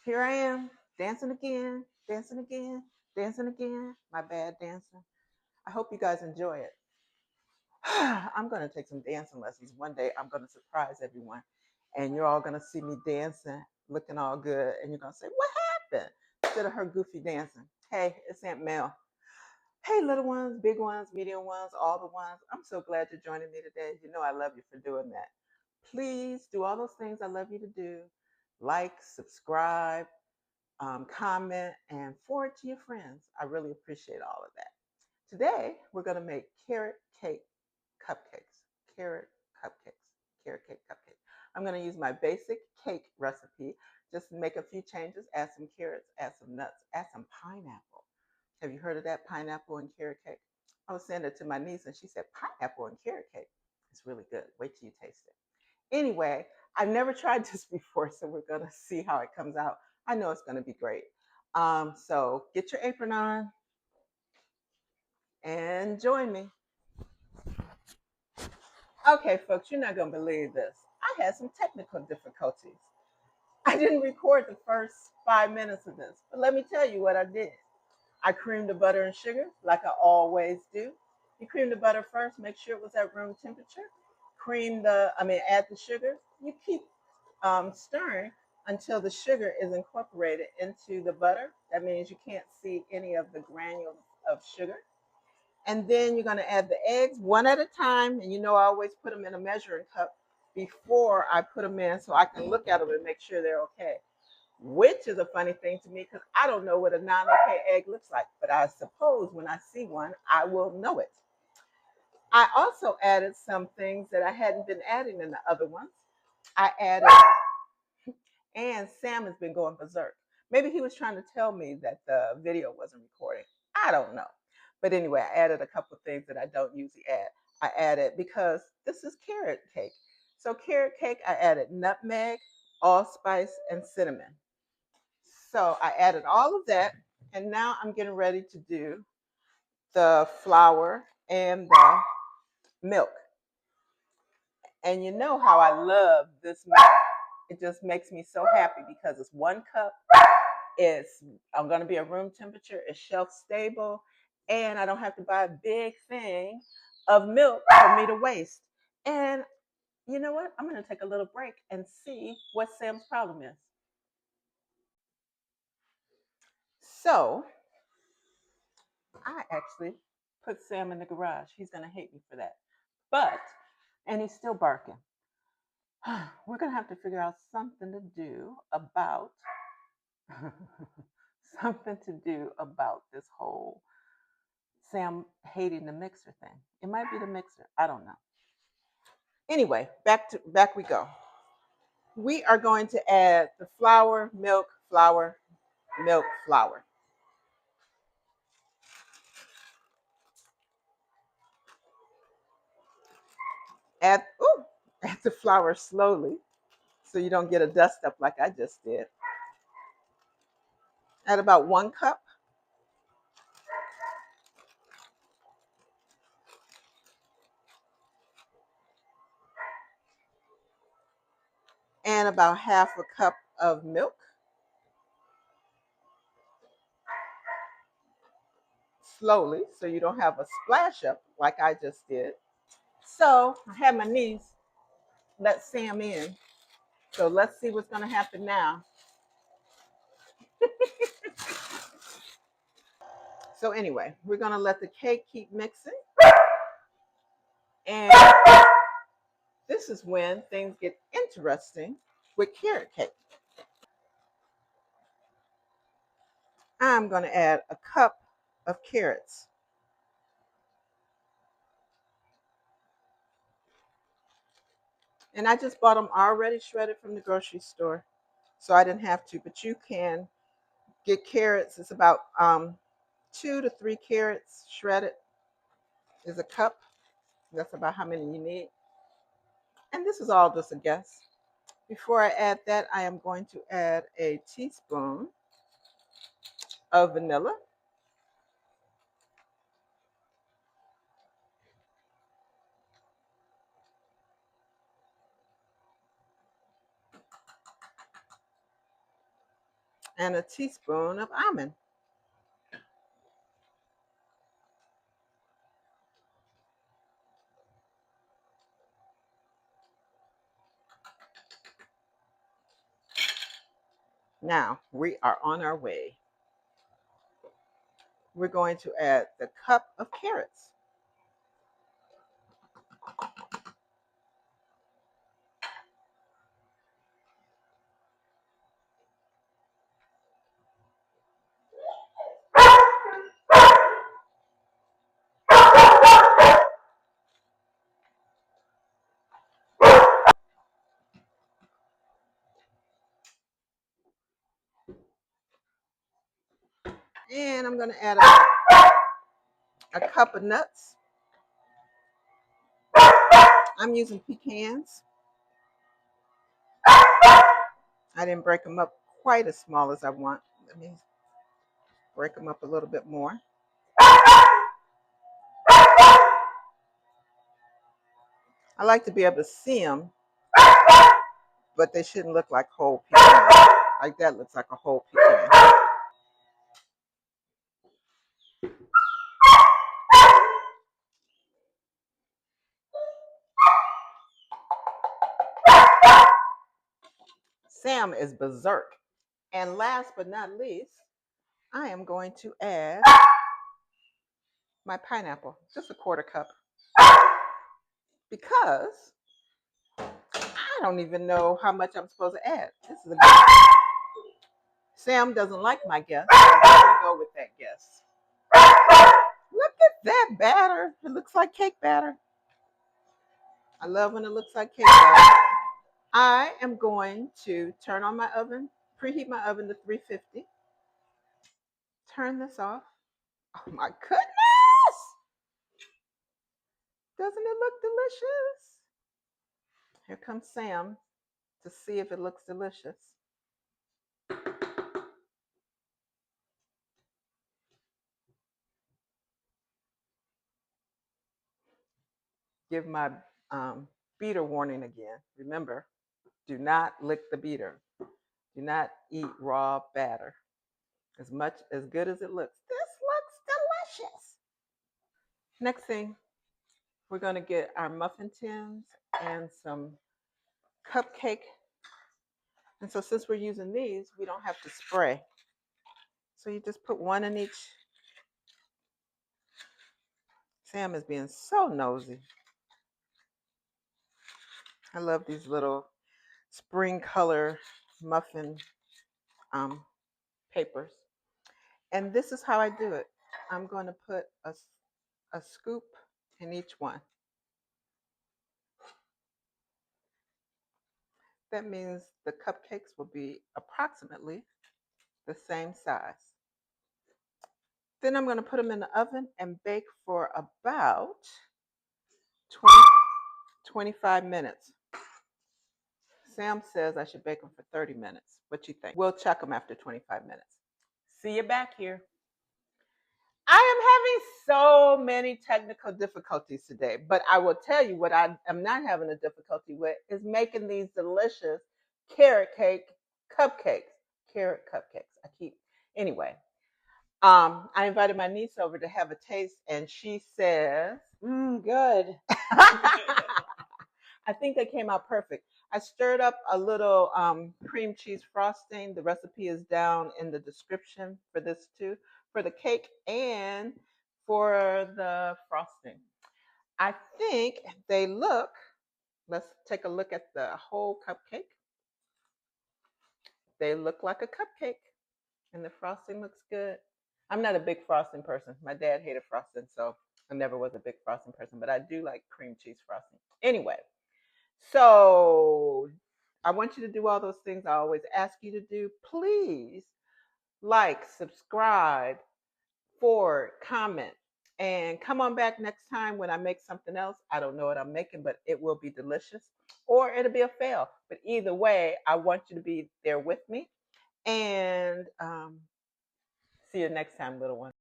Here I am, dancing again, dancing again, dancing again. My bad dancing. I hope you guys enjoy it. I'm going to take some dancing lessons. One day I'm going to surprise everyone. And you're all going to see me dancing, looking all good. And you're going to say, what happened? Instead of her goofy dancing. Hey, it's Aunt Mel. Hey, little ones, big ones, medium ones, all the ones. I'm so glad you're joining me today. You know I love you for doing that. Please do all those things I love you to do. Like, subscribe, comment, and forward to your friends. I really appreciate all of that. Today, we're going to make carrot cake cupcakes. Carrot cupcakes. Carrot cake cupcakes. I'm going to use my basic cake recipe. Just make a few changes. Add some carrots, add some nuts, add some pineapple. Have you heard of that pineapple and carrot cake? I was saying it to my niece and she said, pineapple and carrot cake. It's really good. Wait till you taste it. Anyway, I've never tried this before, so we're going to see how it comes out. I know it's going to be great. So get your apron on and join me. Okay, folks, you're not going to believe this. I had some technical difficulties. I didn't record the first 5 minutes of this, but let me tell you what I did. I creamed the butter and sugar like I always do. You cream the butter first, make sure it was at room temperature. Add the sugar. You keep stirring until the sugar is incorporated into the butter. That means you can't see any of the granules of sugar. And then you're going to add the eggs one at a time. And you know, I always put them in a measuring cup before I put them in so I can look at them and make sure they're okay. Which is a funny thing to me because I don't know what a non-okay egg looks like. But I suppose when I see one, I will know it. I also added some things that I hadn't been adding in the other ones. I added, and Sam has been going berserk. Maybe he was trying to tell me that the video wasn't recording. I don't know. But anyway, I added a couple of things that I don't usually add. I added, because this is carrot cake. So carrot cake, I added nutmeg, allspice, and cinnamon. So I added all of that. And now I'm getting ready to do the flour and the milk. And you know how I love this milk. It just makes me so happy because it's 1 cup. I'm going to be at room temperature. It's shelf stable, and I don't have to buy a big thing of milk for me to waste. And you know what? I'm going to take a little break and see what Sam's problem is. So I actually put Sam in the garage. He's going to hate me for that, and he's still barking. We're going to have to figure out something to do about this whole Sam hating the mixer thing. It might be the mixer. I don't know. Anyway, back we go. We are going to add the flour, milk, flour, milk, flour. Add add the flour slowly so you don't get a dust up like I just did. Add about 1 cup. And about half a cup of milk. Slowly so you don't have a splash up like I just did. So I had my niece let Sam in. So let's see what's going to happen now. So anyway, we're going to let the cake keep mixing. And this is when things get interesting with carrot cake. I'm going to add a cup of carrots. And I just bought them already shredded from the grocery store, so I didn't have to. But you can get carrots. It's about 2 to 3 carrots shredded is a cup. That's about how many you need. And this is all just a guess. Before I add that, I am going to add a teaspoon of vanilla. and a teaspoon of almond. Now we are on our way. We're going to add the cup of carrots. And I'm going to add about a cup of nuts. I'm using pecans. I didn't break them up quite as small as I want. Let me break them up a little bit more. I like to be able to see them, but they shouldn't look like whole pecans. Like that looks like a whole pecan. Sam is berserk. And last but not least, I am going to add my pineapple, just a quarter cup. Because I don't even know how much I'm supposed to add. This is a good. Sam doesn't like my guess, so I'm going to go with that guess. Look at that batter. It looks like cake batter. I love when it looks like cake batter. I am going to turn on my oven, preheat my oven to 350. Turn this off. Oh my goodness! Doesn't it look delicious? Here comes Sam to see if it looks delicious. Give my beater warning again. Remember, do not lick the beater. Do not eat raw batter. As good as it looks. This looks delicious. Next thing, we're going to get our muffin tins and some cupcake. And so since we're using these, we don't have to spray. So you just put one in each. Sam is being so nosy. I love these little spring color muffin papers. And this is how I do it. I'm going to put a scoop in each one. That means the cupcakes will be approximately the same size. Then I'm going to put them in the oven and bake for about 25 minutes. Sam says I should bake them for 30 minutes. What you think? We'll check them after 25 minutes. See you back here. I am having so many technical difficulties today, but I will tell you what I am not having a difficulty with is making these delicious carrot cake cupcakes. Carrot cupcakes. Anyway. I invited my niece over to have a taste, and she says, good. I think they came out perfect. I stirred up a little cream cheese frosting. The recipe is down in the description for this too, for the cake and for the frosting. I think they look, let's take a look at the whole cupcake. They look like a cupcake, and the frosting looks good. I'm not a big frosting person. My dad hated frosting, so I never was a big frosting person, but I do like cream cheese frosting. Anyway, so I want you to do all those things I always ask you to do. Please like, subscribe, forward, comment, and come on back next time when I make something else. I don't know what I'm making, but it will be delicious or it'll be a fail. But either way, I want you to be there with me. And see you next time, little one.